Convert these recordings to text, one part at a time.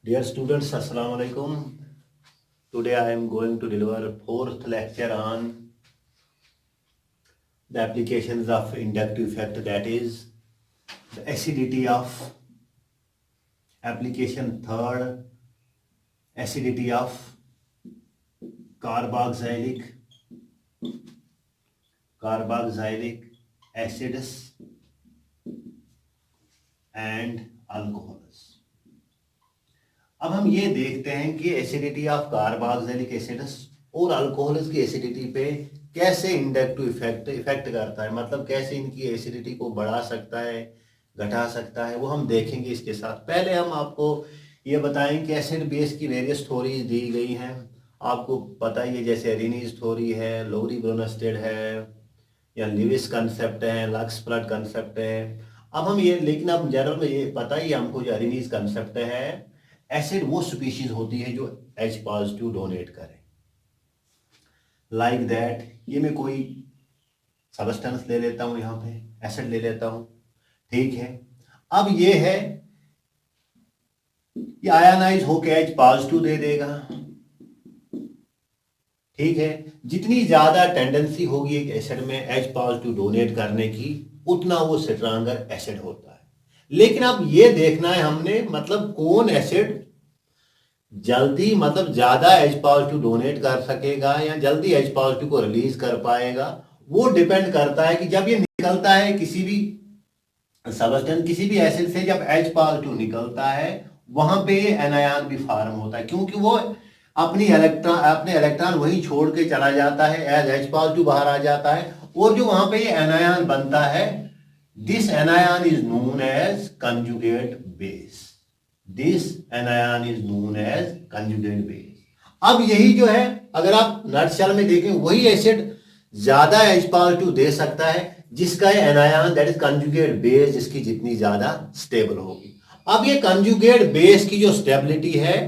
Dear students, Assalamu alaikum. Today I am going to deliver fourth lecture on the applications of inductive effect, that is the acidity of application third, acidity of carboxylic acids and alcohols. अब हम ये देखते हैं कि acidity of carboxylic acids और alcohols की acidity पे कैसे इंडक्टिव इफेक्ट करता है, मतलब कैसे इनकी एसिडिटी को बढ़ा सकता है, घटा सकता है, वो हम देखेंगे इसके साथ। पहले हम आपको ये बताएं कि एसिड बेस की वेरियस थ्योरीज दी गई हैं, आपको पता ही है, जैसे एरिनीज थ्योरी है, लोरी ब्रोनस्टेड है, या लिविस कंसेप्ट है, लक्स फ्लड कंसेप्ट है। अब हम ये, लेकिन अब जनरल में ये पता ही हमको, जो एरिनीज कंसेप्ट है, एसिड वो स्पीशीज होती है जो H पॉजिटिव डोनेट करे, लाइक दैट। ये मैं कोई सबस्टेंस ले लेता हूं, यहां पे एसिड ले लेता हूं, ठीक है। अब ये है, ये आयनाइज होके H पॉजिटिव दे देगा, ठीक है। जितनी ज्यादा टेंडेंसी होगी एक एसिड में H पॉजिटिव डोनेट करने की, उतना वो स्ट्रॉन्गर एसिड होता है। लेकिन अब ये देखना है हमने, मतलब कौन एसिड जल्दी, मतलब ज्यादा H पॉजिटिव डोनेट कर सकेगा या जल्दी H पॉजिटिव को रिलीज कर पाएगा। वो डिपेंड करता है कि जब ये निकलता है किसी भी सबस्टेंस, किसी भी एसिड से, जब H पॉजिटिव निकलता है वहां पे एनायन भी फॉर्म होता है, क्योंकि वो अपने इलेक्ट्रॉन वहीं छोड़ के चला जाता है, एज H पॉजिटिव बाहर आ जाता है, और जो वहां पे ये एनायन बनता है, this anion is known as conjugate base. This anion is known as conjugate base. अब यही जो है, अगर आप नटशेल में देखें, वही एसिड ज्यादा H पॉजिटिव दे सकता है जिसका anion, that is conjugate base, जिसकी जितनी ज्यादा स्टेबल होगी। अब ये कंजुगेट बेस की जो स्टेबिलिटी है,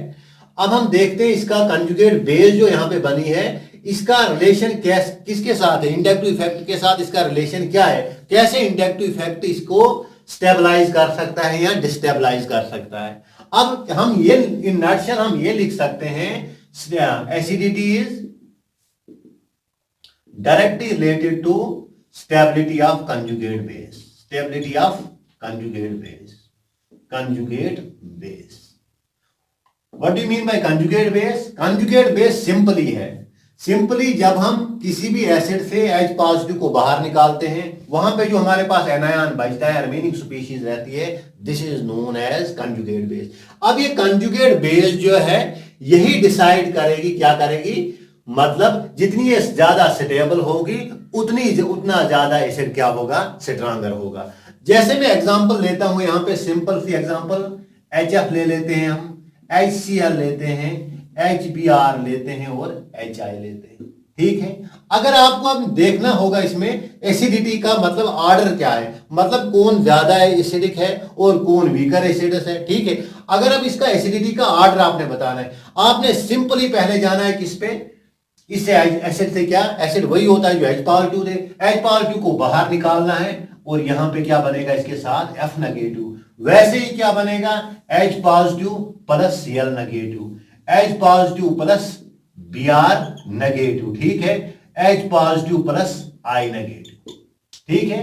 अब हम देखते हैं इसका कंजुगेट बेस जो यहां पे बनी है, इसका रिलेशन किसके साथ है, इंडक्टिव इफेक्ट के साथ इसका रिलेशन क्या है, कैसे इंडक्टिव इफेक्ट इसको स्टेबलाइज कर सकता है या डिस्टेबलाइज कर सकता है। अब हम ये, इन नटशेल हम ये लिख सकते हैं, acidity is directly related to stability of conjugate base, stability of conjugate base. What do you mean by conjugate base? Conjugate base simply है, सिंपली जब हम किसी भी एसिड से H पॉजिटिव को बाहर निकालते हैं, वहां पे जो हमारे पास एनायन बचता है, रिमेनिंग स्पीशीज रहती है, this is known as conjugate base. अब ये कंजुगेट बेस जो है, यही डिसाइड करेगी, क्या करेगी, मतलब जितनी ये ज्यादा स्टेबल होगी, उतना ज्यादा एसिड क्या होगा, स्ट्रॉन्गर होगा। जैसे मैं एग्जांपल लेता हूं, यहां पे सिंपल सी एग्जांपल, HF ले लेते हैं हम, HCl लेते हैं, HBr लेते हैं और HI लेते हैं, ठीक है। अगर आपको अब देखना होगा इसमें एसिडिटी का मतलब ऑर्डर क्या है, मतलब कौन ज्यादा एसिडिक है और कौन वीकर एसिडस है, ठीक है। अगर अब इसका एसिडिटी का ऑर्डर आपने बताना है, आपने सिंपली पहले जाना है किस पे, इससे एसिड से, क्या एसिड वही होता है जो H पॉजिटिव दे, H पॉजिटिव को बाहर निकालना है, और यहां पे क्या बनेगा इसके साथ, F नेगेटिव। वैसे ही क्या बनेगा, H positive plus Cl negative, H positive plus Br negative, ठीक है, H positive plus I negative, ठीक है।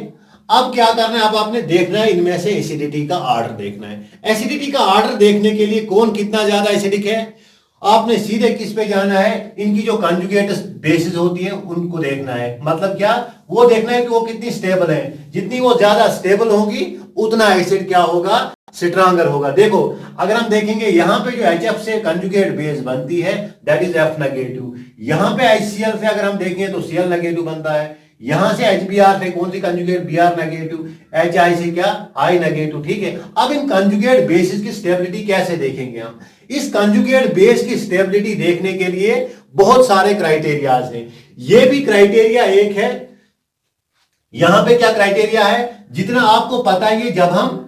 अब क्या करना है, अब आपने देखना है इनमें से एसिडिटी का ऑर्डर देखना है। एसिडिटी का ऑर्डर देखने के लिए कौन कितना ज्यादा एसिडिक है, आपने सीधे किस पे जाना है, इनकी जो कंजुगेट बेसिस होती है उनको देखना है। मतलब क्या, वो देखना है कि वो कितनी स्टेबल है, जितनी वो ज्यादा स्टेबल होगी उतना एसिड क्या होगा, स्ट्रॉन्गर होगा। देखो अगर हम देखेंगे, यहां पे जो HF से कंजुगेट बेस बनती है, दैट इज F नेगेटिव। यहां पे HCl से अगर हम देखें तो Cl नेगेटिव बनता है। यहां से HBr से कौन सी कंजुगेट, Br नेगेटिव, HI से क्या, I नेगेटिव, ठीक है। अब इन कंजुगेट बेसिस की स्टेबिलिटी कैसे देखेंगे हम, इस कंजुगेट बेस की स्टेबिलिटी देखने के लिए बहुत सारे क्राइटेरियाज हैं। ये भी क्राइटेरिया एक है, यहां पे क्या क्राइटेरिया है, जितना आपको पता है, जब हम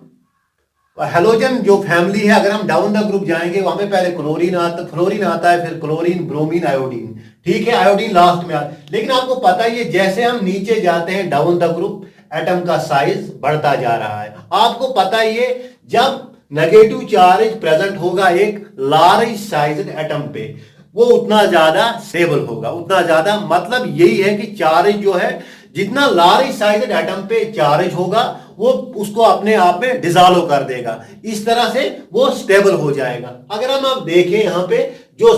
हेलोजन जो फैमिली है, अगर हम डाउन द ग्रुप जाएंगे, वहां पे पहले फ्लोरीन आता है, फिर क्लोरीन, ब्रोमीन, आयोडीन, ठीक है, आयोडीन लास्ट में आता है। लेकिन आपको पता ही है, जैसे हम नीचे जाते हैं डाउन द ग्रुप, एटम का साइज बढ़ता जा रहा है। आपको पता ही है, जब नेगेटिव चार्ज प्रेजेंट होगा एक लार्ज साइज एटम पे, वो उतना ज्यादा स्टेबल होगा, उतना ज्यादा, मतलब यही है कि चार्ज जो है जितना लार्ज साइज एटम पे चार्ज होगा वो उसको अपने आप में डिसॉल्व कर देगा, इस तरह से वो स्टेबल हो जाएगा। अगर हम अब देखें यहाँ पे जो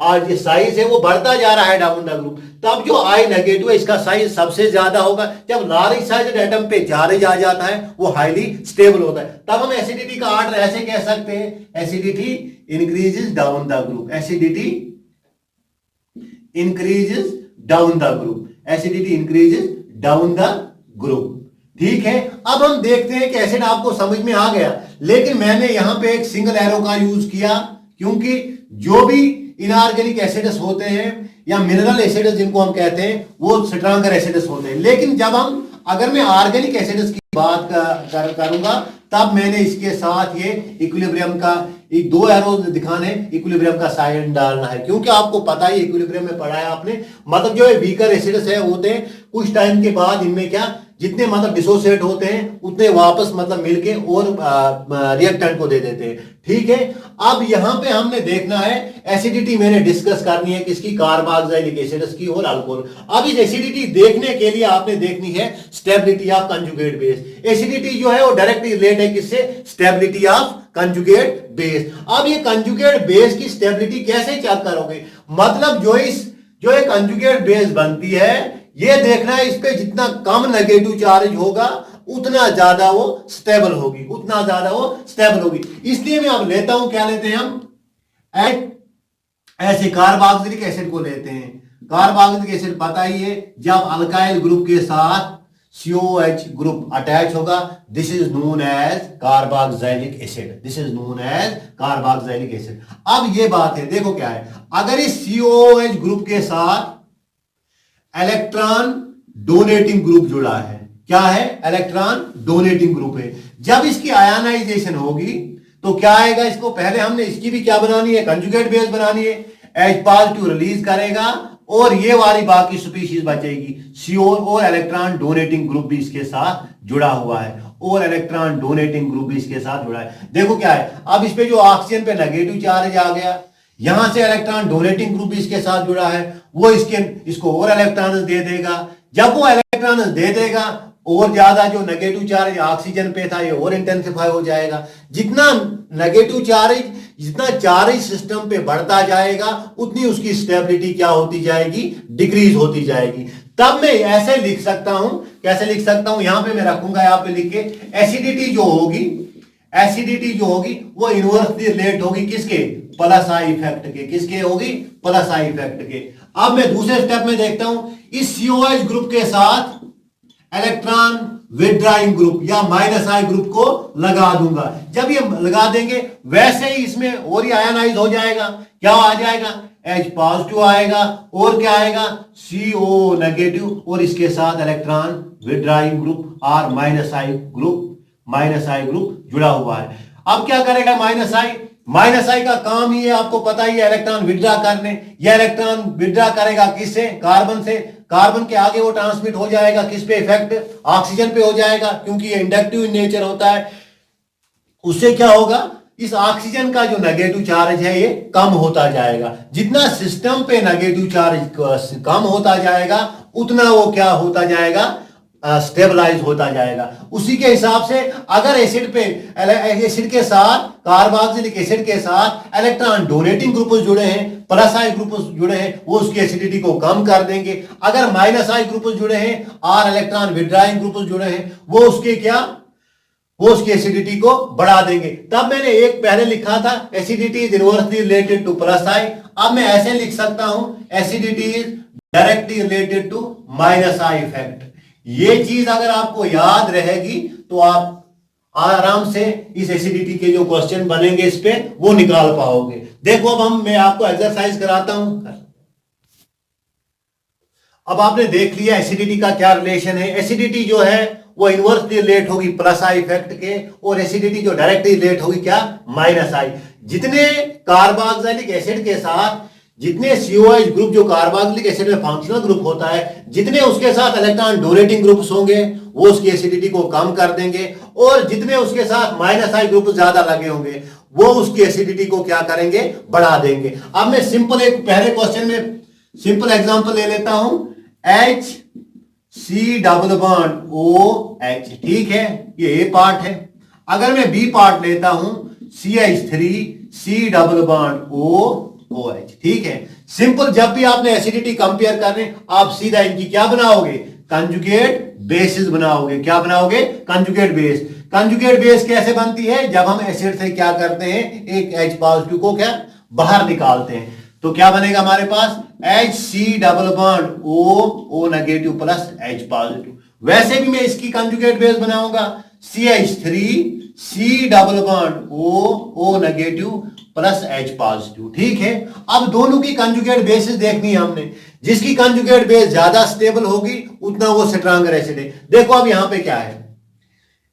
आज साइज है वो बढ़ता जा रहा है डाउन द ग्रुप, तब जो आई नेगेटिव है इसका साइज सबसे ज्यादा होगा। जब लार्ज साइज एटम पे चार्ज आ जाता है वो हाईली स्टेबल होता है, तब हम एसिडिटी का ऑर्डर ऐसे कह सकते हैं, acidity increases down the group, acidity increases down the group, acidity increases down the group. ठीक है, अब हम देखते हैं कि एसिड आपको समझ में आ गया, लेकिन मैंने यहां पे एक सिंगल एरो का यूज किया, क्योंकि जो भी इनऑर्गेनिक एसिड्स होते हैं या मिनरल एसिड्स जिनको हम कहते हैं वो स्ट्रॉन्गर एसिड्स होते हैं, लेकिन जब हम अगर मैं ऑर्गेनिक एसिड्स की बात करूंगा तब मैंने इसके साथ ये इक्विलिब्रियम का एक दो एरो दिखाने, इक्विलिब्रियम का साइन डालना है, क्योंकि आपको पता ही इक्विलिब्रियम में पढ़ा है आपने, मतलब जो वीकर एसिड्स है होते हैं कुछ टाइम के बाद इनमें क्या जितने मतलब डिसोसिएट होते हैं उतने वापस मतलब मिलके और रिएक्टेंट को दे देते हैं। ठीक है, अब यहां पे हमने देखना है एसिडिटी मैंने डिस्कस करनी है किसकी, कार्बोक्सिलिक एसिड्स की और अल्कोहल। अब इस एसिडिटी देखने के लिए आपने देखनी है stability of conjugate base. Acidity जो है वो डायरेक्टली रिलेट है किससे, स्टेबिलिटी ऑफ कंजुगेट बेस। अब ये कंजुगेट बेस की स्टेबिलिटी कैसे चेक करोगे, मतलब जो एक कंजुगेट बेस बनती है ये देखना है इस पे जितना कम नेगेटिव चार्ज होगा उतना ज्यादा वो स्टेबल होगी, उतना ज्यादा वो स्टेबल होगी। इसलिए मैं अब लेता हूं, क्या लेते हैं हम, ऐसे कार्बोक्सिलिक एसिड को लेते हैं। कार्बोक्सिलिक एसिड पता ही है जब अल्काइल ग्रुप के साथ COH ग्रुप अटैच होगा, this is known as carboxylic acid, this is known as carboxylic acid. अब ये बात है, देखो क्या है, अगर इस COH ग्रुप के साथ इलेक्ट्रॉन डोनेटिंग ग्रुप जुड़ा है, क्या है, इलेक्ट्रॉन डोनेटिंग ग्रुप है, जब इसकी आयनाइजेशन होगी तो क्या आएगा, इसको पहले हमने इसकी भी क्या बनानी है, कंजुगेट बेस बनानी है, H पॉजिटिव रिलीज करेगा और ये वाली बाकी स्पीशीज बचेगी, CO और इलेक्ट्रॉन डोनेटिंग ग्रुप भी इसके साथ जुड़ा हुआ है, और इलेक्ट्रॉन डोनेटिंग ग्रुप भी इसके साथ जुड़ा है। देखो क्या है, अब इस पे जो ऑक्सीजन पे नेगेटिव चार्ज आ गया, यहां से इलेक्ट्रॉन डोनेटिंग ग्रुप भी इसके साथ जुड़ा है, वो इसको और इलेक्ट्रॉन दे देगा, जब वो इलेक्ट्रॉन दे देगा और ज्यादा जो नेगेटिव चार्ज ऑक्सीजन पे था ये और इंटेंसिफाई हो जाएगा। जितना नेगेटिव चार्ज, जितना चार्ज सिस्टम पे बढ़ता जाएगा उतनी उसकी स्टेबिलिटी क्या होती जाएगी, डिक्रीज होती जाएगी। तब मैं ऐसे लिख सकता हूं, कैसे लिख सकता हूं, यहां पे मैं रखूंगा, यहां पे लिख के एसिडिटी जो होगी, एसिडिटी जो होगी वो इनवर्सली रिलेट होगी किसके, प्लस आई इफेक्ट के, किसके होगी, प्लस आई इफेक्ट के। अब मैं दूसरे स्टेप में देखता हूं, इस COH ग्रुप के साथ इलेक्ट्रॉन विथड्राइंग ग्रुप या माइनस आई ग्रुप को लगा दूंगा। जब ये लगा देंगे वैसे ही इसमें और ही आयनाइज हो जाएगा, क्या आ जाएगा, H पॉजिटिव आएगा और क्या आएगा, CO नेगेटिव, और इसके साथ इलेक्ट्रॉन विथड्राइंग ग्रुप और माइनस आई ग्रुप जुड़ा हुआ है। अब क्या करेगा माइनस आई का काम ही है, आपको पता ही है, इलेक्ट्रॉन विड्रॉ करने। यह इलेक्ट्रॉन विड्रॉ करेगा किससे, कार्बन से, कार्बन के आगे वो ट्रांसमिट हो जाएगा किस पे, इफेक्ट ऑक्सीजन पे हो जाएगा, क्योंकि ये इंडक्टिव नेचर होता है। उससे क्या होगा, इस ऑक्सीजन का जो नेगेटिव चार्ज है ये कम होता जाएगा। जितना सिस्टम पे नेगेटिव चार्ज कम होता जाएगा उतना वो क्या होता जाएगा, स्टेबलाइज होता जाएगा। उसी के हिसाब से अगर एसिड के साथ, कार्बोक्सिलिक एसिड के साथ इलेक्ट्रॉन डोनेटिंग ग्रुप जुड़े हैं, प्लस आई ग्रुप जुड़े हैं, वो उसकी एसिडिटी को कम कर देंगे। अगर माइनस आई ग्रुप जुड़े हैं और इलेक्ट्रॉन विथड्राइंग ग्रुप जुड़े हैं वो उसकी एसिडिटी को बढ़ा देंगे। तब मैंने एक पहले लिखा था acidity is inversely related to plus I, अब मैं ऐसे लिख सकता हूं acidity is directly related to minus I effect. ये चीज अगर आपको याद रहेगी तो आप आराम से इस एसिडिटी के जो क्वेश्चन बनेंगे इस पे वो निकाल पाओगे। देखो अब मैं आपको एक्सरसाइज कराता हूं। अब आपने देख लिया एसिडिटी का क्या रिलेशन है। एसिडिटी जो है वो इनवर्सली रिलेट होगी प्लस आई इफेक्ट के, और एसिडिटी जो डायरेक्टली रिलेट होगी क्या, माइनस आई। जितने कार्बोक्सिलिक एसिड के साथ, जितने COH ग्रुप जो कार्बोक्सिलिक एसिड में फंक्शनल ग्रुप होता है, जितने उसके साथ इलेक्ट्रॉन डोनेटिंग ग्रुप्स होंगे वो उसकी एसिडिटी को कम कर देंगे, और जितने उसके साथ माइनस आई ग्रुप ज्यादा लगे होंगे वो उसकी एसिडिटी को क्या करेंगे, बढ़ा देंगे। अब मैं सिंपल एक पहले क्वेश्चन में सिंपल एग्जांपल ले लेता हूं, H C double bond OH, ठीक है, ये ए पार्ट है। अगर मैं बी पार्ट लेता हूं CH3 C double bond OH, ठीक है। सिंपल, जब भी आपने एसिडिटी कंपेयर करने आप सीधा इनकी क्या बनाओगे, कंजुगेट बेसिस बनाओगे। क्या बनाओगे, कंजुगेट बेस। कंजुगेट बेस कैसे बनती है, जब हम एसिड से क्या करते हैं, एक H पॉजिटिव को क्या बाहर निकालते हैं, तो क्या बनेगा हमारे पास HC double bond O negative plus H positive. वैसे भी मैं इसकी कंजुगेट बेस बनाऊंगा CH3 C double bond O negative plus H positive, ठीक है। अब दोनों की कंजुगेट बेसिस देखनी है हमने, जिसकी कंजुगेट बेस ज्यादा स्टेबल होगी उतना वो स्ट्रॉन्गर एसिड है। देखो अब यहां पे क्या है,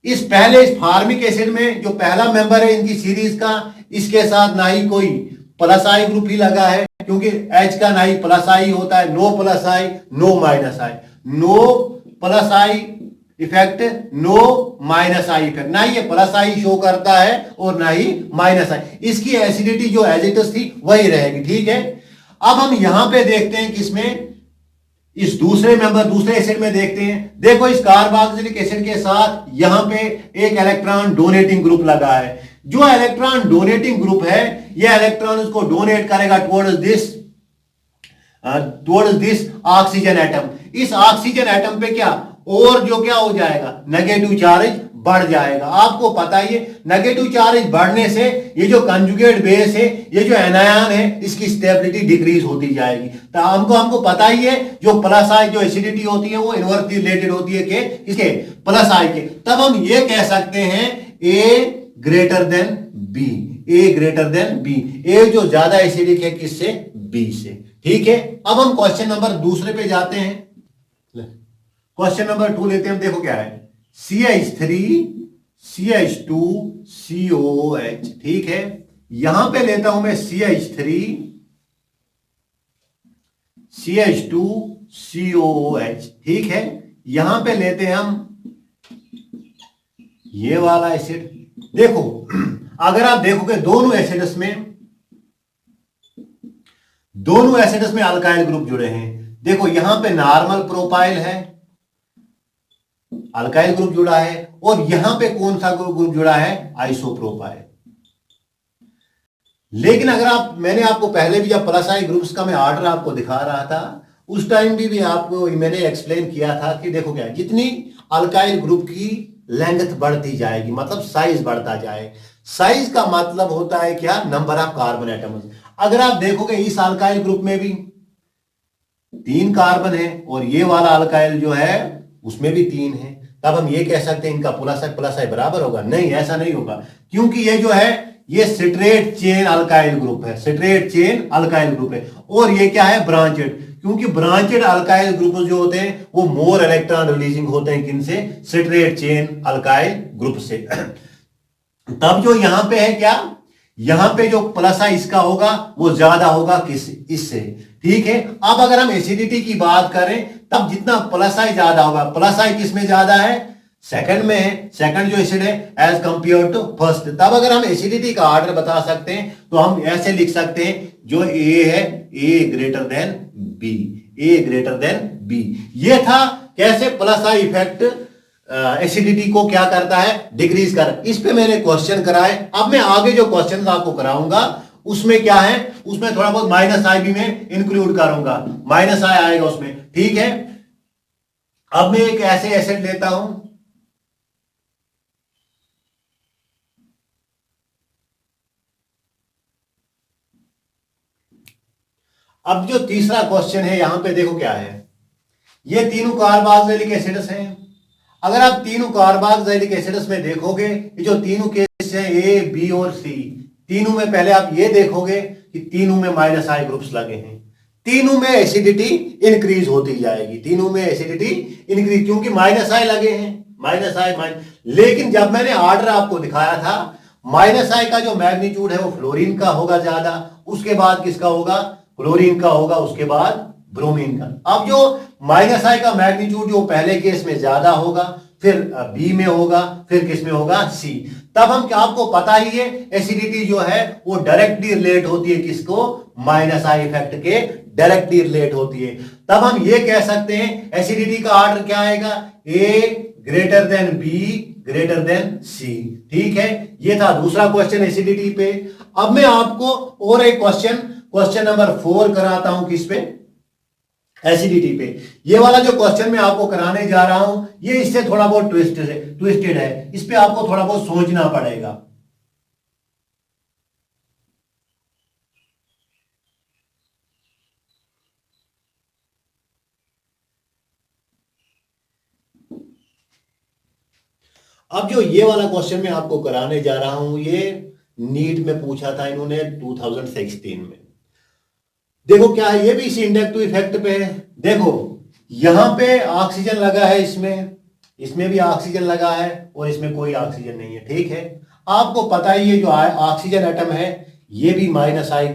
इस फार्मिक एसिड में जो पहला मेंबर है इनकी सीरीज का, इसके साथ ना ही कोई प्लस आई ग्रुप ही लगा है, क्योंकि H का ना ही प्लस आई होता है, no plus I no minus I, no plus I effect no minus I effect, ना ही ये प्लस आई शो करता है और ना ही माइनस आई। इसकी एसिडिटी जो एज इट इज थी वही रहेगी, ठीक है। अब हम यहां पे देखते हैं किसमें, इस दूसरे एसिड में देखते हैं। देखो इस कार्बोक्सिलिक एसिड के साथ यहां पे एक इलेक्ट्रॉन डोनेटिंग ग्रुप लगा है। जो इलेक्ट्रॉन डोनेटिंग ग्रुप है, यह इलेक्ट्रॉन उसको डोनेट करेगा टुवर्ड्स दिस ऑक्सीजन एटम। इस ऑक्सीजन एटम पे क्या और जो क्या हो जाएगा, नेगेटिव चार्ज बढ़ जाएगा। आपको पता ही है नेगेटिव चार्ज बढ़ने से ये जो कंजुगेट बेस है, ये जो एनायन है, इसकी स्टेबिलिटी डिक्रीज होती जाएगी। तो हमको पता ही है जो प्लस आई जो एसिडिटी होती है वो इनवर्सली रिलेटेड होती है के किसके, प्लस आई के। तब हम ये कह सकते हैं A greater than B, A greater than B, A जो ज्यादा एसिडिक है किससे, B से, ठीक है। अब हम क्वेश्चन नंबर दूसरे पे जाते हैं, क्वेश्चन नंबर 2 लेते हैं। देखो क्या है, CH3 CH2 COOH, ठीक है। यहां पे लेता हूं मैं CH3 CH2 COOH, ठीक है। यहां पे लेते हैं हम ये वाला एसिड। देखो अगर आप देखोगे दोनों एसिड्स में अल्काइल ग्रुप जुड़े हैं। देखो यहां पे नॉर्मल प्रोपाइल है, अल्काइल ग्रुप जुड़ा है, और यहां पे कौन सा ग्रुप जुड़ा है, आइसोप्रोपाइल। लेकिन अगर मैंने आपको पहले भी जब प्लस आई ग्रुप्स का मैं ऑर्डर आपको दिखा रहा था, उस टाइम भी आपको मैंने एक्सप्लेन किया था कि देखो क्या, जितनी अल्काइल ग्रुप की लेंथ बढ़ती जाएगी, मतलब साइज बढ़ता जाए। साइज का मतलब होता है क्या, नंबर ऑफ कार्बन एटम्स। अगर आप देखोगे इस अल्काइल ग्रुप में भी 3 कार्बन है और ये वाला अल्काइल जो है उसमें भी 3 है, तब हम ये कह सकते हैं इनका प्लस आई बराबर होगा। नहीं, ऐसा नहीं होगा, क्योंकि ये जो है ये स्ट्रेट चेन अल्काइल ग्रुप है, स्ट्रेट चेन अल्काइल ग्रुप है। और ये क्या है, ब्रांचेड, क्योंकि ब्रांचेड अल्काइल ग्रुप जो होते हैं वो मोर इलेक्ट्रॉन रिलीजिंग होते हैं किनसे, स्ट्रेट चेन अल्काइल ग्रुप से। तब जो यहां पे है क्या, यहां पे जो प्लस आई इसका होगा वो ज्यादा होगा किस, इससे, ठीक है। अब अगर हम एसिडिटी की बात करें, तब जितना प्लस आई ज्यादा होगा, प्लस आई किसमें ज्यादा है, सेकंड में है, सेकंड जो एसिड है एज कंपेयर टू फर्स्ट। तब अगर हम एसिडिटी का ऑर्डर बता सकते हैं तो हम ऐसे लिख सकते हैं, जो ए है ए ग्रेटर देन बी, ए ग्रेटर देन बी। ये था कैसे प्लस आई इफेक्ट एसिडिटी को क्या करता है, डिक्रीज कर। इस पे मैंने क्वेश्चन कराए। अब मैं आगे जो क्वेश्चन आपको कराऊंगा उसमें क्या है, उसमें थोड़ा बहुत माइनस आई भी मैं इंक्लूड करूंगा, माइनस आई आएगा उसमें, ठीक है। अब मैं एक ऐसे एसिड लेता हूं, अब जो तीसरा क्वेश्चन है यहां पे देखो क्या है, ये तीनों कार्बोक्सिलिक एसिड्स हैं। अगर आप तीनों कार्बोक्सिलिक एसिड्स में देखोगे, ये जो तीनों केस हैं ए बी और सी, तीनों में पहले आप ये देखोगे कि तीनों में माइनस आई ग्रुप्स लगे हैं, तीनों में एसिडिटी इंक्रीज होती जाएगी, तीनों में एसिडिटी इंक्रीज, क्योंकि माइनस आई लगे हैं, माइनस आई माइनस। लेकिन जब मैंने ऑर्डर आपको दिखाया था, माइनस आई का जो मैग्नीट्यूड है वो फ्लोरीन का होगा ज्यादा, उसके बाद किसका होगा, क्लोरीन का होगा, उसके बाद ब्रोमीन का। अब जो माइनस आई का मैग्नीट्यूड जो पहले केस में ज्यादा होगा, फिर बी में होगा, फिर किस में होगा, सी। तब हम क्या, आपको पता ही है एसिडिटी जो है वो डायरेक्टली रिलेट होती है किसको, माइनस आई इफेक्ट के डायरेक्टली रिलेट होती है। तब हम ये कह सकते हैं एसिडिटी का ऑर्डर क्या आएगा, A greater than B greater than C. ठीक है, ये था दूसरा क्वेश्चन एसिडिटी पे। अब मैं आपको और एक क्वेश्चन नंबर 4 कराता हूं, किस पे, एसिडिटी पे। ये वाला जो क्वेश्चन मैं आपको कराने जा रहा हूं ये इससे थोड़ा बहुत ट्विस्टेड है, इस पे आपको थोड़ा बहुत सोचना पड़ेगा। अब जो ये वाला क्वेश्चन मैं आपको कराने जा रहा हूं ये नीट में पूछा था इन्होंने 2016 में। देखो क्या है, ये भी इसी इंडक्टिव इफेक्ट पे है। देखो यहां पे ऑक्सीजन लगा है, इसमें भी ऑक्सीजन लगा है और इसमें कोई ऑक्सीजन नहीं है। ठीक है, आपको पता ही है जो ऑक्सीजन एटम है ये भी माइनस आई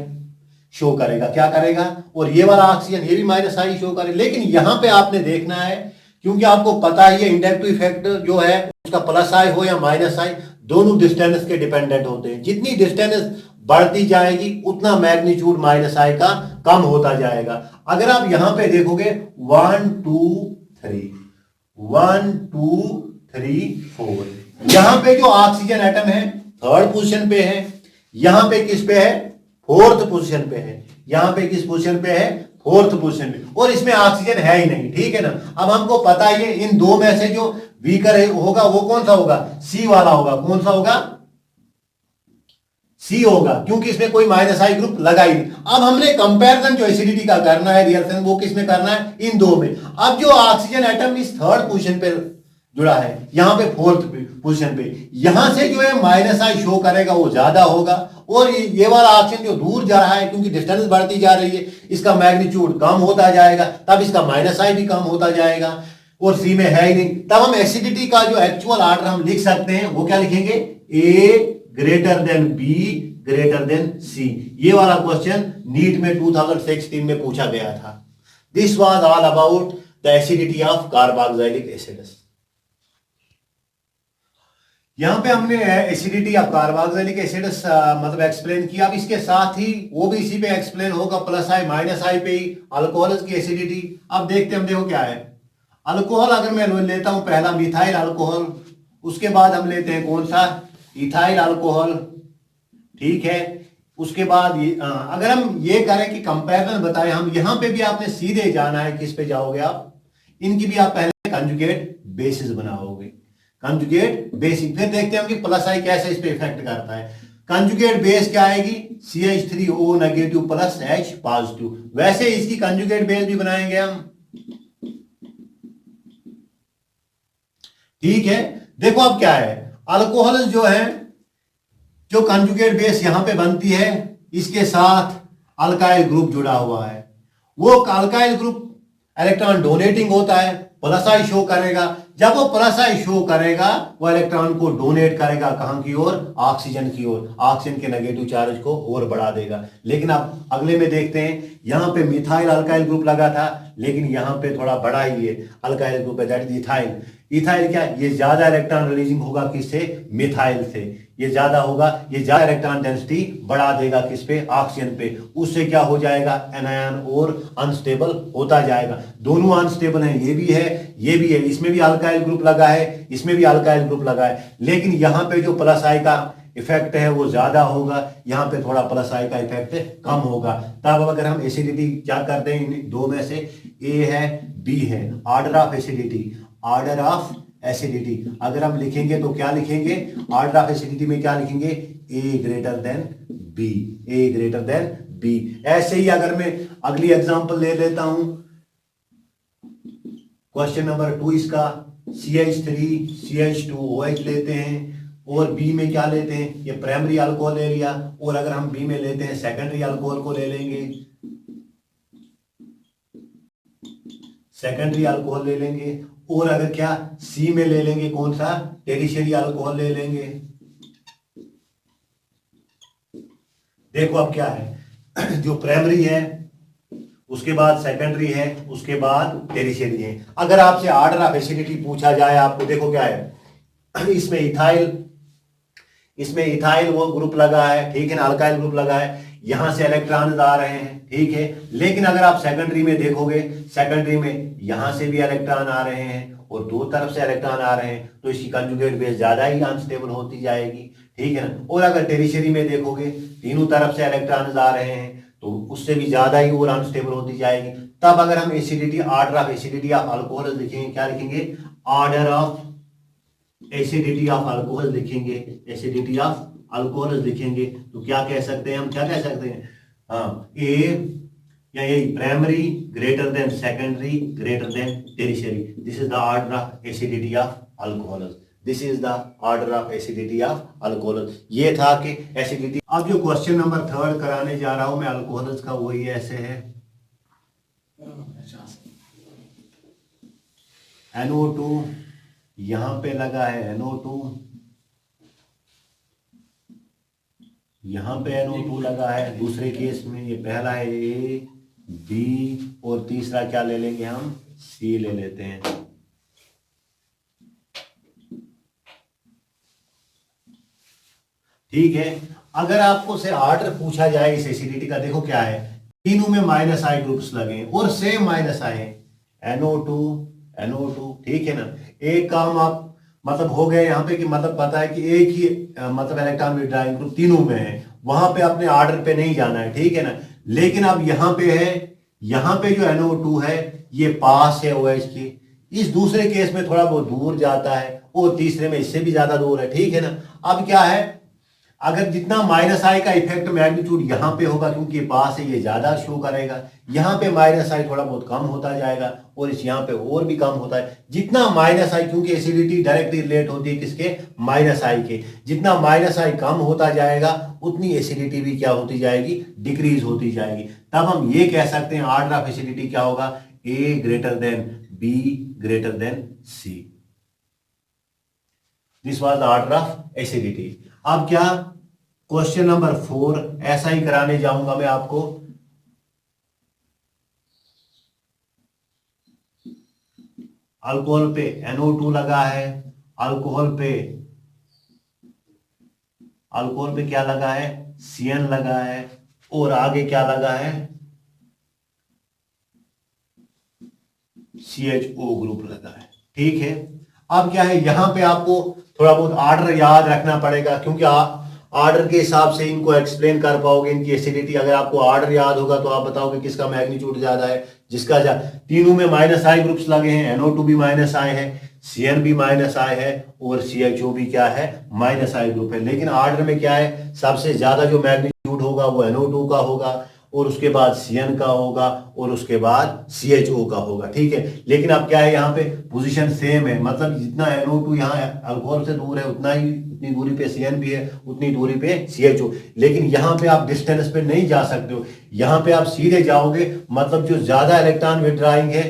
शो करेगा, क्या करेगा, और ये वाला ऑक्सीजन ये भी माइनस आई शो करेगा। लेकिन यहां पे आपने देखना है, क्योंकि आपको पता ही है इंडक्टिव इफेक्ट जो है उसका प्लस आई हो या माइनस आई दोनों डिस्टेंस के डिपेंडेंट होते हैं। जितनी डिस्टेंस बढ़ती जाएगी उतना मैग्नीट्यूड माइनस आई का कम होता जाएगा। अगर आप यहां पे देखोगे 1 2 3 1 2 3 4, यहां पे जो ऑक्सीजन एटम है थर्ड पोजीशन पे है, यहां पे किस पे है, फोर्थ पोजीशन पे है, यहां पे किस पोजीशन पे है, फोर्थ पोजीशन पे, और इसमें ऑक्सीजन है ही नहीं। ठीक है ना, अब हमको पता ही है इन दो में से जो वीकर होगा वो कौन सा होगा, सी वाला होगा। कौन सा होगा, सी होगा, क्योंकि इसमें कोई माइनस आई ग्रुप लगा ही नहीं। अब हमने कंपैरिजन जो एसिडिटी का करना है रिएक्शन वो किसमें करना है, इन दो में। अब जो ऑक्सीजन एटम इस थर्ड पोजीशन पे जुड़ा है, यहां पे फोर्थ पोजीशन पे, यहां से जो है माइनस आई शो करेगा वो ज्यादा होगा, और ये वाला ऑक्सीजन जो दूर जा रहा है क्योंकि डिस्टेंस बढ़ती जा रही है इसका मैग्नीट्यूड कम होता जाएगा, तब इसका माइनस आई भी कम होता जाएगा, और सी में है ही नहीं। तब हम एसिडिटी का जो एक्चुअल ऑर्डर हम लिख सकते हैं वो क्या लिखेंगे, A greater than B greater than C. ये वाला क्वेश्चन नीट में 2016 में पूछा गया था। This was all about the acidity of carboxylic acids. यहां पे हमने एसिडिटी ऑफ कार्बोक्सिलिक एसिड्स मतलब एक्सप्लेन किया। अब इसके साथ ही वो भी इसी पे एक्सप्लेन होगा, प्लस आई माइनस आई पे ही अल्कोहल की एसिडिटी। अब देखते हैं, हम देखो क्या है अल्कोहल। अगर मैं लेता हूं पहला मिथाइल अल्कोहल, उसके बाद हम लेते हैं कौन सा, इथाइल अल्कोहल। ठीक है, उसके बाद अगर हम ये करें कि कंपैरिजन बताएं, हम यहां पे भी आपने सीधे जाना है, किस पे जाओगे आप, इनकी भी आप पहले कंजुगेट बेसिस बनाओगे, कंजुगेट बेसिस। फिर देखते हैं कि प्लस आई कैसे इस पे इफेक्ट करता है। कंजुगेट बेस क्या आएगी, CH3O negative plus H positive. वैसे इसकी कंजुगेट बेस भी बनाएंगे हम। ठीक है, देखो अब क्या है, अल्कोहल जो है जो कंजुगेट बेस यहां पे बनती है इसके साथ अल्काइल ग्रुप जुड़ा हुआ है। वो अल्काइल ग्रुप इलेक्ट्रॉन डोनेटिंग होता है, प्लस आई शो करेगा। जब वो प्लस आई शो करेगा वो इलेक्ट्रॉन को डोनेट करेगा कहां की ओर, ऑक्सीजन की ओर, ऑक्सीजन के नेगेटिव चार्ज को और बढ़ा देगा। लेकिन अब अगले में देखते हैं, यहां पे मिथाइल अल्काइल ग्रुप लगा था लेकिन यहां पे थोड़ा बड़ा ही है अल्काइल ग्रुप है, दैट इज इथाइल। इथाइल क्या, ये ज्यादा इलेक्ट्रॉन रिलीजिंग होगा किससे, मिथाइल से, ये ज्यादा होगा, ये ज्यादा इलेक्ट्रॉन डेंसिटी बढ़ा देगा किस पे, ऑक्सीजन पे। उससे क्या हो जाएगा, एनायन और अनस्टेबल होता जाएगा। दोनों अनस्टेबल हैं, ये भी है ये भी है। इसमें भी अल्काइल ग्रुप लगा है, इसमें भी अल्काइल ग्रुप लगा है, लेकिन यहां पे जो प्लस आई का इफेक्ट है वो ज्यादा होगा, यहां पे थोड़ा प्लस आई का इफेक्ट कम होगा। तब अगर हम एसिडिटी क्या करते हैं, इन दो में से ए है बी है, order of acidity, order of acidity अगर हम लिखेंगे तो क्या लिखेंगे, ऑर्डर ऑफ एसिडिटी में क्या लिखेंगे, A greater than B, A greater than B. ऐसे ही अगर मैं अगली एग्जांपल ले लेता हूं, क्वेश्चन नंबर 2 इसका, CH3CH2OH लेते हैं, और बी में क्या लेते हैं, ये प्राइमरी अल्कोहल ले लिया, और अगर हम बी में लेते हैं सेकेंडरी अल्कोहल को ले लेंगे, सेकेंडरी अल्कोहल ले लेंगे, और अगर क्या सी में ले लेंगे कौन सा, टेरिशरी अल्कोहल ले लेंगे। देखो अब क्या है, जो प्राइमरी है उसके बाद सेकेंडरी है, उसके बाद टेरिशियरी है। अगर आपसे ऑर्डर ऑफ एसिडिटी पूछा जाए, आपको देखो क्या है, इसमें इथाइल वो ग्रुप लगा है, ठीक है ना, अल्काइल ग्रुप लगा है, यहां से इलेक्ट्रॉन आ रहे हैं, ठीक है। लेकिन अगर आप सेकेंडरी में देखोगे, सेकेंडरी में यहां से भी इलेक्ट्रॉन आ रहे हैं और दो तरफ से इलेक्ट्रॉन आ रहे हैं, तो इसकी कंजुगेट बेस ज्यादा ही अनस्टेबल होती जाएगी, ठीक है ना। और अगर टेरिशियरी में देखोगे, तीनों तरफ से इलेक्ट्रॉन आ रहे हैं, तो उससे भी ज्यादा ही और अनस्टेबल होती जाएगी। तब अगर हम acidity, order of acidity of alcohol लिखेंगे, क्या लिखेंगे, order of acidity of alcohol लिखेंगे, एसिडिटी ऑफ अल्कोहल लिखेंगे, तो क्या कह सकते हैं हम, क्या कह सकते हैं, हाँ, ए या A primary greater than secondary greater than tertiary. This is the order of acidity of alcohol, this is the order of acidity of alcohol. ये था कि एसिडिटी। अब जो क्वेश्चन नंबर 3 कराने जा रहा हूं मैं अल्कोहल्स का, वही ऐसे है, NO2 यहां पे लगा है, NO2 यहां पे NO2 लगा है। दूसरे केस में ये पहला है A, B और तीसरा क्या ले लेंगे हम, C ले लेते हैं। ठीक है। अगर आपको से ऑर्डर पूछा जाए इस एसिडिटी का, देखो क्या है, तीनों में माइनस आई ग्रुप्स लगे और सेम माइनस आई है, NO2, ठीक है ना। एक काम आप मतलब हो गया यहाँ पे कि मतलब पता है कि एक ही मतलब इलेक्ट्रॉन विड्रॉइंग ग्रुप तीनों में है, वहां पे अपने ऑर्डर पे नहीं जाना है, ठीक है ना। लेकिन अब यहाँ पे है, यहाँ पे जो NO2 है ये पास है OH की, इस दूसरे केस में थोड़ा बहुत दूर जाता है और तीसरे में इससे भी ज्यादा दूर है, ठीक है ना। अब क्या है, अगर जितना माइनस आई का इफेक्ट मैग्नीट्यूड यहां पे होगा, क्योंकि पास है, ये ज्यादा शो करेगा, यहां पे माइनस आई थोड़ा बहुत कम होता जाएगा और इस यहां पे और भी कम होता है। जितना माइनस आई, क्योंकि एसिडिटी डायरेक्टली रिलेट होती है किसके, माइनस आई के, जितना माइनस आई कम होता जाएगा उतनी एसिडिटी भी क्या होती जाएगी, डिक्रीज होती जाएगी। तब हम ये कह सकते हैं ऑर्डर ऑफ एसिडिटी क्या होगा, A greater than B greater than C। This was the order of acidity. अब क्या, क्वेश्चन नंबर 4 ऐसा ही कराने जाऊंगा मैं आपको। अल्कोहल पे NO2 लगा है, अल्कोहल पे क्या लगा है, CN लगा है, और आगे क्या लगा है, CHO ग्रुप लगा है, ठीक है। अब क्या है, यहां पे आपको थोड़ा बहुत ऑर्डर याद रखना पड़ेगा, क्योंकि ऑर्डर के हिसाब से इनको एक्सप्लेन कर पाओगे इनकी एसिडिटी। अगर आपको ऑर्डर याद होगा तो आप बताओगे किसका मैग्नीट्यूड ज्यादा है, जिसका तीनों में माइनस आई ग्रुप्स लगे हैं, NO2 भी माइनस आई है, CN भी माइनस आई है और CHO भी क्या है, माइनस आई ग्रुप है। लेकिन ऑर्डर में क्या है, सबसे ज्यादा जो मैग्नीट्यूड होगा वो NO2 का होगा और उसके बाद CN का होगा और उसके बाद CHO का होगा, ठीक है। लेकिन अब क्या है, यहाँ पे पोजीशन सेम है, मतलब जितना NO2 यहाँ अल्कोहल से दूर है उतनी दूरी पे CN भी है, उतनी दूरी पे CHO। लेकिन यहाँ पे आप डिस्टेंस पे नहीं जा सकते हो, यहाँ पे आप सीधे जाओगे, मतलब जो ज्यादा इलेक्ट्रॉन विड्रॉइंग है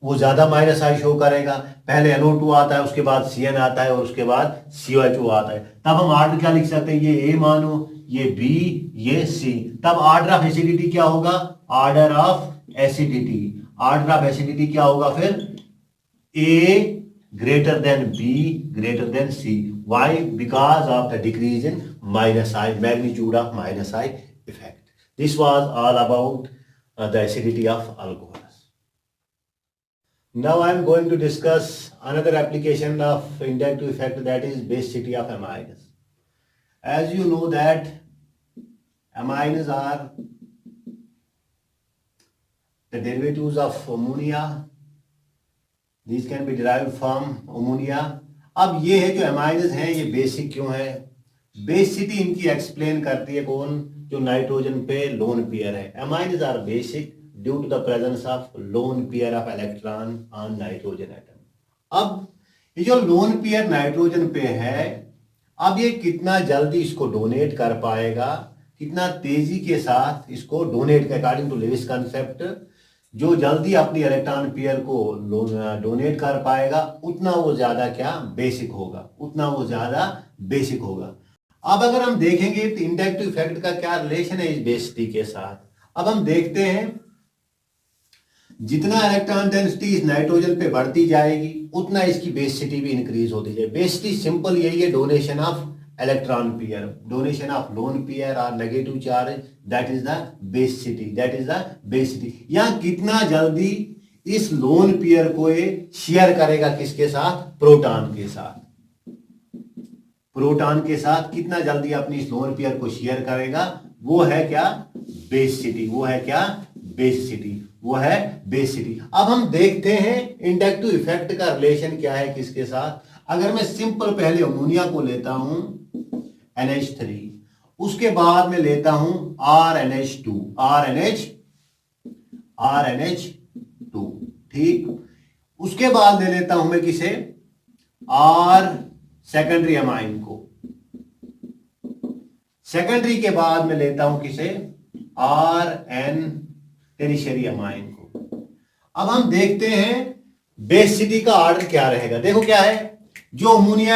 वो ज्यादा माइनस आई शो करेगा। पहले NO2 आता है, उसके बाद CN आता है और उसके बाद CHO आता है। तब हम ऑर्डर क्या लिख सकते हैं, ये A मानो, ये B, ये C। तब ऑर्डर ऑफ एसिडिटी क्या होगा, ऑर्डर ऑफ एसिडिटी क्या होगा फिर, A greater than B greater than C। Why? Because of the decrease in minus I, magnitude of minus I effect. This was all about the acidity of alcohols. Now I am going to discuss another application of inductive effect, that is basicity of amines. As you know that amines are the derivatives of ammonia. These can be derived from ammonia. अब ये है जो amines हैं ये basic क्यों है, basicity इनकी explain करती है कौन, जो नाइट्रोजन पे लोन पेयर है। Amines are basic due to the presence of lone pair of electron on nitrogen atom. अब ये जो लोन पेयर नाइट्रोजन पे है, अब ये कितना जल्दी इसको डोनेट कर पाएगा, कितना तेजी के साथ इसको डोनेट कर, अकॉर्डिंग टू लेविस कंसेप्ट, जो जल्दी अपनी इलेक्ट्रॉन पेयर को डोनेट कर पाएगा उतना वो ज्यादा क्या बेसिक होगा, उतना वो ज्यादा बेसिक होगा। अब अगर हम देखेंगे तो इंडक्टिव इफेक्ट का क्या रिलेशन है इस बेसिसिटी के साथ। अब हम देखते हैं जितना इलेक्ट्रॉन डेंसिटी इस नाइट्रोजन पे बढ़ती जाएगी उतना इसकी बेसिसिटी भी इंक्रीज होती जाएगी। बेसिसिटी सिंपल यही है, donation of electron pair, donation of lone pair और negative charge, that is the basicity, that is the basicity. यहाँ कितना जल्दी इस लोन पेयर को ये शेयर करेगा किसके साथ, प्रोटॉन के साथ, प्रोटॉन के साथ कितना जल्दी अपनी इस लोन पेयर को शेयर करेगा, वो है क्या, बेसिसिटी, वो है क्या, बेसिसिटी, वो है बेसिसिटी। अब हम देखते हैं इंडक्टिव इफेक्ट का रिलेशन क्या है किसके साथ। अगर मैं सिंपल पहले अमोनिया को लेता हूं NH3, उसके बाद में लेता हूं RNH2, RNH2, ठीक, उसके बाद ले लेता हूं मैं किसे, R सेकेंडरी अमाइन को, सेकेंडरी के बाद में लेता हूं किसे, RN टेरिशरी अमाइन को। अब हम देखते हैं बेसिसिटी का ऑर्डर क्या रहेगा। देखो क्या है, जो अमोनिया,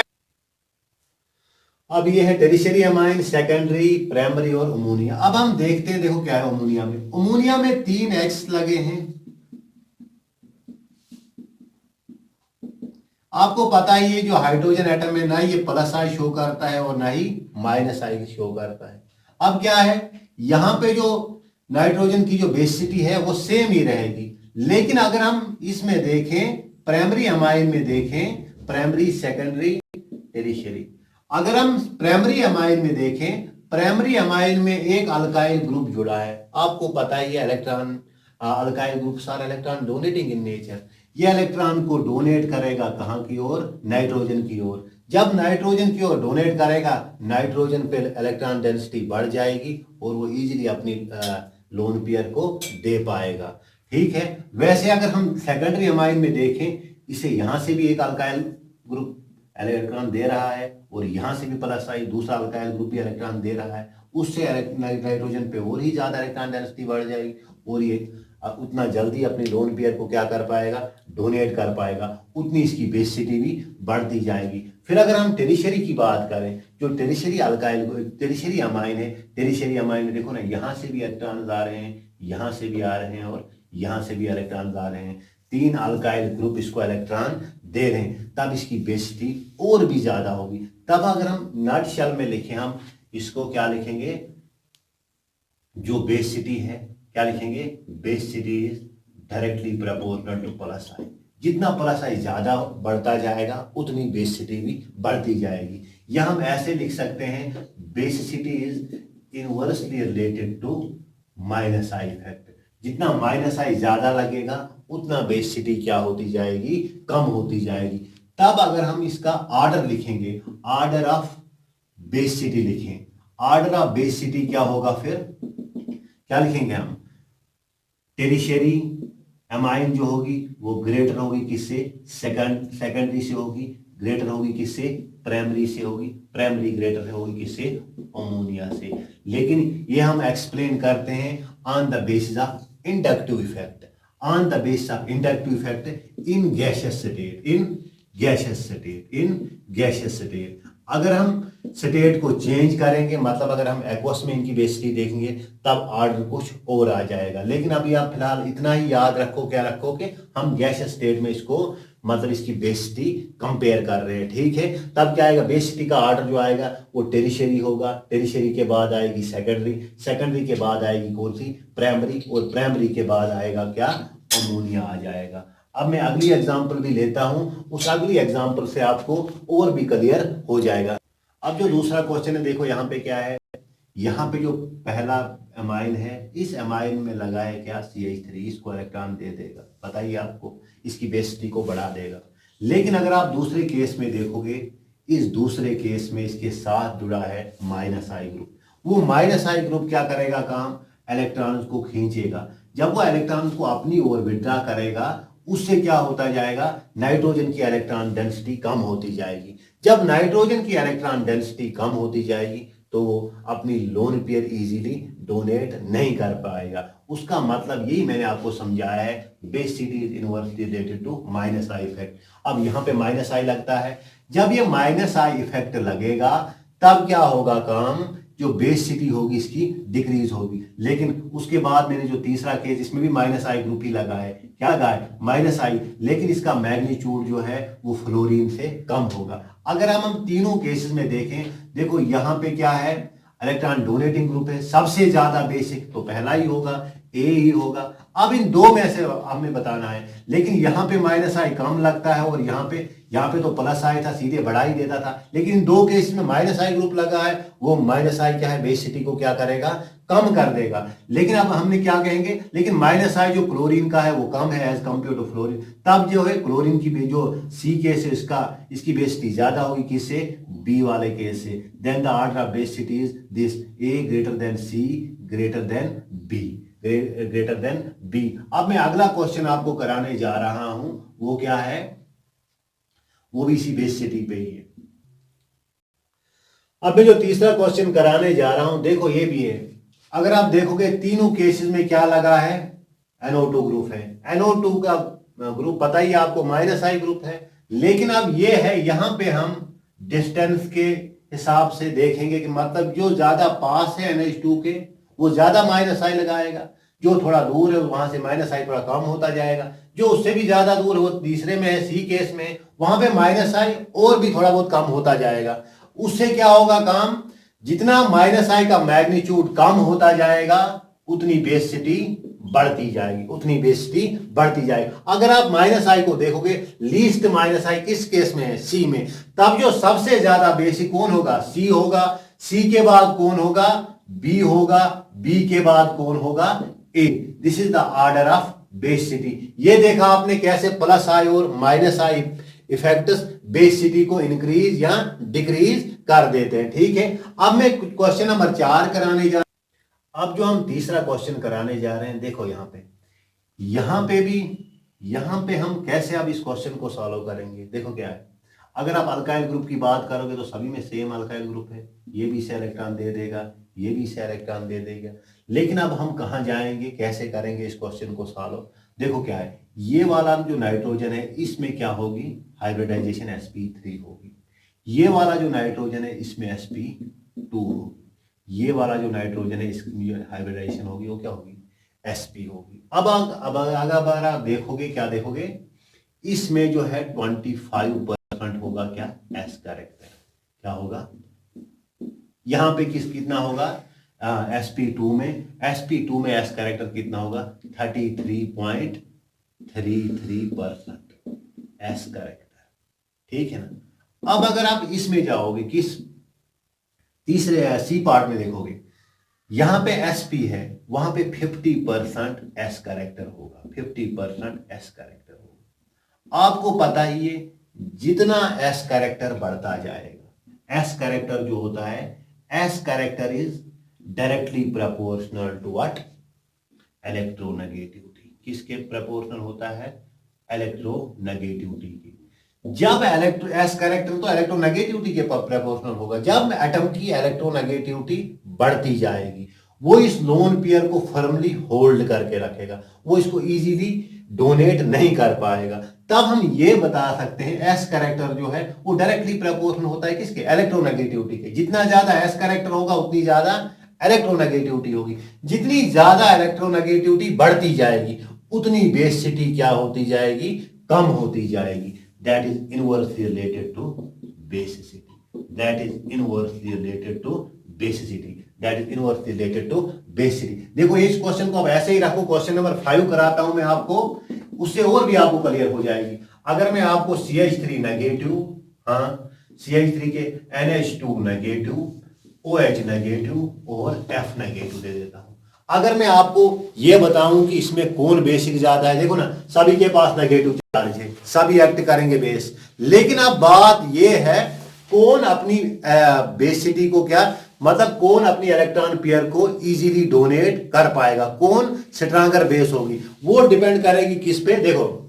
अब ये है टेरिशरी अमाइन, सेकेंडरी, प्राइमरी और अमोनिया। अब हम देखते हैं, देखो क्या है अमोनिया में, अमोनिया में 3 X लगे हैं। आपको पता ही है जो हाइड्रोजन एटम है ना ये प्लस आई शो करता है और ना ही माइनस आई शो करता है। अब क्या है, यहां पे जो नाइट्रोजन की जो बेसिसिटी है वो सेम ही रहेगी, लेकिन अगर हम इसमें देखें प्राइमरी अमाइन में देखें, प्राइमरी, सेकेंडरी, टेरिशरी, अगर हम प्राइमरी अमाइन में देखें, प्राइमरी अमाइन में एक अल्काइल ग्रुप जुड़ा है। आपको पता ही है electron, alkyl groups are electron donating in nature. ये इलेक्ट्रॉन को डोनेट करेगा कहां की ओर, नाइट्रोजन की ओर। जब नाइट्रोजन की ओर डोनेट करेगा, नाइट्रोजन पे इलेक्ट्रॉन डेंसिटी बढ़ जाएगी और वो इजीली अपनी लोन पेयर को दे पाएगा, ठीक है। वैसे अगर हम सेकेंडरी अमाइन में देखें, इसे यहां से भी एक अल्काइल ग्रुप इलेक्ट्रॉन दे रहा है और यहां से भी प्लस आई दूसरा अल्काइल ग्रुप भी इलेक्ट्रॉन दे रहा है, उससे नाइट्रोजन पे और ही ज्यादा इलेक्ट्रॉन डेंसिटी बढ़ जाएगी और ये उतना जल्दी अपनी लोन पेयर को क्या कर पाएगा, डोनेट कर पाएगा, उतनी इसकी बेसिसिटी भी बढ़ती जाएगी। फिर अगर हम टेरिशरी की बात करें, जो टेरिशरी अल्काइल, टेरिशरी अमाइन है, टेरिशरी अमाइन में देखो ना, यहां से भी इलेक्ट्रॉन आ रहे हैं, यहां से भी आ रहे हैं और यहां से भी इलेक्ट्रॉन आ रहे हैं। 3 अल्काइल ग्रुप इसको इलेक्ट्रॉन दे रहे हैं, तब इसकी बेसिसिटी और भी ज्यादा होगी। तब अगर हम नट शेल में लिखें, हम इसको क्या लिखेंगे, जो बेसिसिटी है क्या लिखेंगे, basicity is directly proportional to plus I. जितना प्लस आई ज्यादा बढ़ता जाएगा उतनी बेसिसिटी भी बढ़ती जाएगी। या हम ऐसे लिख सकते हैं, basicity is inversely related to minus I effect. जितना माइनस आई ज्यादा लगेगा उतना बेसिसिटी क्या होती जाएगी, कम होती जाएगी। तब अगर हम इसका ऑर्डर लिखेंगे, ऑर्डर ऑफ बेसिसिटी लिखें, ऑर्डर ऑफ बेसिसिटी क्या होगा, फिर क्या लिखेंगे हम, टेरिशरी अमाइन जो होगी वो ग्रेटर होगी किससे, सेकेंडरी से होगी, ग्रेटर होगी किससे, प्राइमरी से होगी, प्राइमरी ग्रेटर होगी किससे, अमोनिया से। लेकिन ये हम एक्सप्लेन करते हैं on the basis of inductive effect, on the basis of inductive effect in gaseous state, in gaseous state, in gaseous state. अगर हम स्टेट को चेंज करेंगे, मतलब अगर हम एक्वस में इनकी बेसिसिटी देखेंगे, तब ऑर्डर कुछ और आ जाएगा। लेकिन अभी आप फिलहाल इतना ही याद रखो, क्या रखो कि हम गैसियस स्टेट में इसको, मतलब इसकी बेसिसिटी कंपेयर कर रहे हैं, ठीक है। तब क्या आएगा, बेसिसिटी का ऑर्डर जो आएगा वो टेरिशरी होगा, टेरिशरी के बाद आएगी सेकेंडरी, सेकेंडरी के बाद आएगी कौन सी, प्राइमरी, और प्राइमरी के बाद आएगा क्या, अमोनिया आ जाएगा। अब मैं अगली एग्जांपल भी लेता हूं, उस अगली एग्जांपल से आपको और भी क्लियर हो जाएगा। अब जो दूसरा क्वेश्चन है, देखो यहाँ पे क्या है, यहाँ पे जो पहला अमाइन है, इस अमाइन में लगा है क्या, CH3, इसको इलेक्ट्रॉन दे देगा, बताइए आपको, इसकी बेसिसिटी को बढ़ा देगा। लेकिन अगर आप दूसरे केस में देखोगे, इस दूसरे केस में इसके साथ जुड़ा है माइनस आई ग्रुप। वो माइनस आई ग्रुप क्या करेगा काम, इलेक्ट्रॉन को खींचेगा। जब वो इलेक्ट्रॉन को अपनी ओर विड्रॉ करेगा, उससे क्या होता जाएगा, नाइट्रोजन की इलेक्ट्रॉन डेंसिटी कम होती जाएगी। जब नाइट्रोजन की इलेक्ट्रॉन डेंसिटी कम होती जाएगी तो वो अपनी लोन पेयर इजीली डोनेट नहीं कर पाएगा। उसका मतलब यही मैंने आपको समझाया है, basicity is inversely related to minus I effect. अब यहाँ पे माइनस आई लगता है, जब ये माइनस आई इफेक्ट लगेगा तब क्या होगा काम, जो बेसिसिटी होगी इसकी डिक्रीज होगी। लेकिन उसके बाद मैंने जो तीसरा केस, इसमें भी -I ग्रुप ही लगा है, क्या लगा है -I, लेकिन इसका मैग्नीट्यूड जो है वो फ्लोरीन से कम होगा। अगर हम तीनों केसेस में देखें, देखो यहाँ पे क्या है, इलेक्ट्रॉन डोनेटिंग ग्रुप है, सबसे ज्यादा बेसिक तो पहला ही होगा, ए ही होगा। अब इन दो में से हमें बताना है, लेकिन यहाँ पे -I कम लगता है और यहाँ पे तो +I था, सीधे बढ़ा ही देता था। लेकिन इन दो केस में -I ग्रुप लगा है, वो -I क्या है, बेसिसिटी को क्या करेगा, कम कर देगा। लेकिन अब हमने क्या कहेंगे, लेकिन -I जो क्लोरीन का है वो कम है एज कंपेयर टू फ्लोरीन, तब जो है क्लोरीन की जो C केस है इसकी बेसिसिटी ज्यादा होगी, किससे, B वाले केस से। Then the order of basicity is this, A greater than C greater than B। अब मैं अगला क्वेश्चन आपको कराने जा रहा हूं, वो क्या है, वो भी इसी बेसिसिटी पे ही है। अब मैं जो तीसरा क्वेश्चन कराने जा रहा हूं, देखो ये भी है। अगर आप देखोगे तीनों केसेस में क्या लगा है, NO2 ग्रुप है। NO2 का ग्रुप पता ही आपको -I ग्रुप है। लेकिन अब ये है, यहां पे हम डिस्टेंस के हिसाब से देखेंगे कि मतलब जो ज्यादा पास है NH2 के वो ज्यादा -I लगाएगा, जो थोड़ा दूर है वहां से -I थोड़ा कम होता जाएगा, जो उससे भी ज्यादा दूर है वो तीसरे में है, C केस में, वहां पे -I और भी थोड़ा बहुत कम होता जाएगा। उससे क्या होगा काम, जितना -I का मैग्नीट्यूड कम होता जाएगा उतनी बेसिसिटी बढ़ती जाएगी, अगर आप -I को देखोगे, लीस्ट -I किस केस में है, C में, तब जो सबसे ज्यादा बेसिक कौन होगा, C होगा, C के बाद कौन होगा, B होगा, B के बाद कौन होगा, A। This is the order of basicity. ये देखा आपने कैसे +I और -I इफेक्ट्स बेसिसिटी को इंक्रीज या डिक्रीज कर देते हैं, ठीक है। अब मैं क्वेश्चन नंबर 4 कराने जा, अब जो हम तीसरा क्वेश्चन कराने जा रहे हैं, देखो यहाँ पे हम कैसे अब इस क्वेश्चन को सॉल्व करेंगे। देखो क्या है, अगर आप अल्काइल ग्रुप की बात करोगे तो सभी में सेम अल्काइल ग्रुप है, ये भी इसे इलेक्ट्रॉन दे देगा, ये भी इसे इलेक्ट्रॉन दे देगा। लेकिन अब हम कहाँ जाएंगे, कैसे करेंगे इस क्वेश्चन को सॉल्व। देखो क्या है, ये वाला जो नाइट्रोजन है इसमें क्या होगी, हाइब्रिडाइजेशन sp3 होगी। ये वाला जो नाइट्रोजन है इसमें sp2 होगी। ये वाला जो नाइट्रोजन है इसमें हाइब्रिडाइजेशन होगी, वो क्या होगी, sp होगी। अब अगर आप देखोगे, क्या देखोगे, इसमें जो है 25% होगा क्या, s कैरेक्टर, क्या होगा, यहां पे कितना होगा, sp2 में s कैरेक्टर कितना होगा, 33.33% s कैरेक्टर, ठीक है ना। अब अगर आप इसमें जाओगे, किस तीसरे C पार्ट में देखोगे, यहां पे sp है, वहां पे 50% s कैरेक्टर होगा, 50% s कैरेक्टर होगा। आपको पता ही है, जितना s कैरेक्टर बढ़ता जाएगा, s कैरेक्टर जो होता है, s character is directly proportional to what, electronegativity. किसके प्रोपोर्शनल होता है, इलेक्ट्रोनेगेटिविटी की। जब s कैरेक्टर तो इलेक्ट्रोनेगेटिविटी के प्रोपोर्शनल होगा। जब एटम की इलेक्ट्रोनेगेटिविटी बढ़ती जाएगी, वो इस लोन पेयर को फर्मली होल्ड करके रखेगा, वो इसको इजीली डोनेट नहीं कर पाएगा। तब हम ये बता सकते हैं s कैरेक्टर जो है वो डायरेक्टली प्रोपोर्शनल होता है किसके, इलेक्ट्रोनेगेटिविटी के। जितना ज्यादा s कैरेक्टर होगा उतनी ज्यादा इलेक्ट्रोनेगेटिविटी होगी। जितनी ज्यादा इलेक्ट्रोनेगेटिविटी बढ़ती जाएगी उतनी बेसिसिटी क्या होती जाएगी, कम होती जाएगी। That is inversely related to basicity, that is inversely related to basicity, that is inversely related to basicity. देखो इस क्वेश्चन को अब ऐसे ही रखो, क्वेश्चन नंबर 5 कराता हूं मैं आपको, उससे और भी आपको क्लियर हो जाएगी। अगर मैं आपको CH3 नेगेटिव, हाँ CH3 के NH2 नेगेटिव, OH नेगेटिव और F नेगेटिव दे देता हूं, अगर मैं आपको ये बताऊं कि इसमें कौन बेसिक ज्यादा है, देखो ना सभी के पास नेगेटिव चार्ज है, सभी एक्ट करेंगे बेस। लेकिन अब बात ये है कौन अपनी बेसिसिटी को क्या, मतलब कौन अपनी इलेक्ट्रॉन पेयर को इजीली डोनेट कर पाएगा, कौन स्ट्रॉन्गर बेस होगी, वो डिपेंड करेगी किस पे। देखो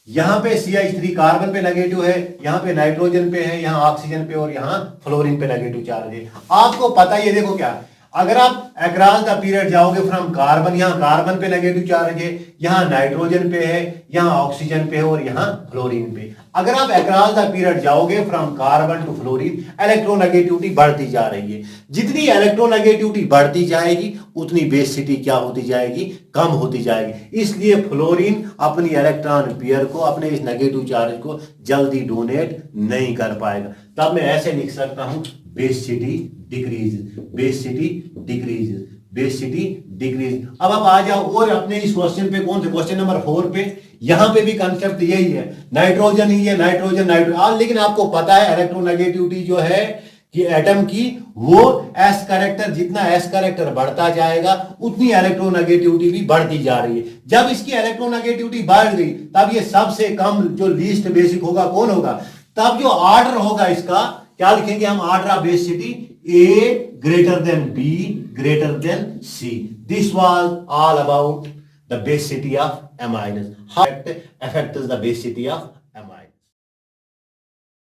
यहां पे CH3 कार्बन पे नेगेटिव है, यहां पे नाइट्रोजन पे है, यहां ऑक्सीजन पे और यहां फ्लोरीन पे नेगेटिव चार्ज है। आपको पता ही है, देखो क्या अगर आप अक्रॉस द पीरियड जाओगे फ्रॉम कार्बन, यहां कार्बन पे नेगेटिव चार्ज है, यहां नाइट्रोजन पे है, यहां ऑक्सीजन पे है और यहां फ्लोरीन पे। अगर आप अक्रॉस द पीरियड जाओगे from carbon to fluorine, electronegativity बढ़ती जा रही है। जितनी इलेक्ट्रोनेगेटिविटी बढ़ती जाएगी उतनी बेसिटी क्या होती जाएगी, कम होती जाएगी। इसलिए फ्लोरीन अपनी इलेक्ट्रॉन पेयर को, अपने इस नेगेटिव चार्ज को जल्दी डोनेट नहीं कर पाएगा। तब मैं ऐसे लिख सकता हूं basicity decrease, basicity decrease, basicity decrease. अब आप आ जाओ और अपने इस क्वेश्चन पे, कौन से क्वेश्चन नंबर 4 पे, यहां पे भी कंसेप्ट यही है, नाइट्रोजन ही है, नाइट्रोजन नाइट्रोजन। लेकिन आपको पता है इलेक्ट्रोनेगेटिविटी जो है कि एटम की, वो एस कैरेक्टर, जितना एस कैरेक्टर बढ़ता जाएगा उतनी इलेक्ट्रोनेगेटिविटी भी बढ़ती जा रही है। जब इसकी इलेक्ट्रोनेगेटिविटी बढ़ गई तब ये सबसे कम जो लीस्ट बेसिक होगा कौन होगा, तब जो ऑर्डर होगा इसका क्या लिखेंगे हम, order of basicity A greater than B greater than C. This was all about the basicity of amines, how it affects the basicity of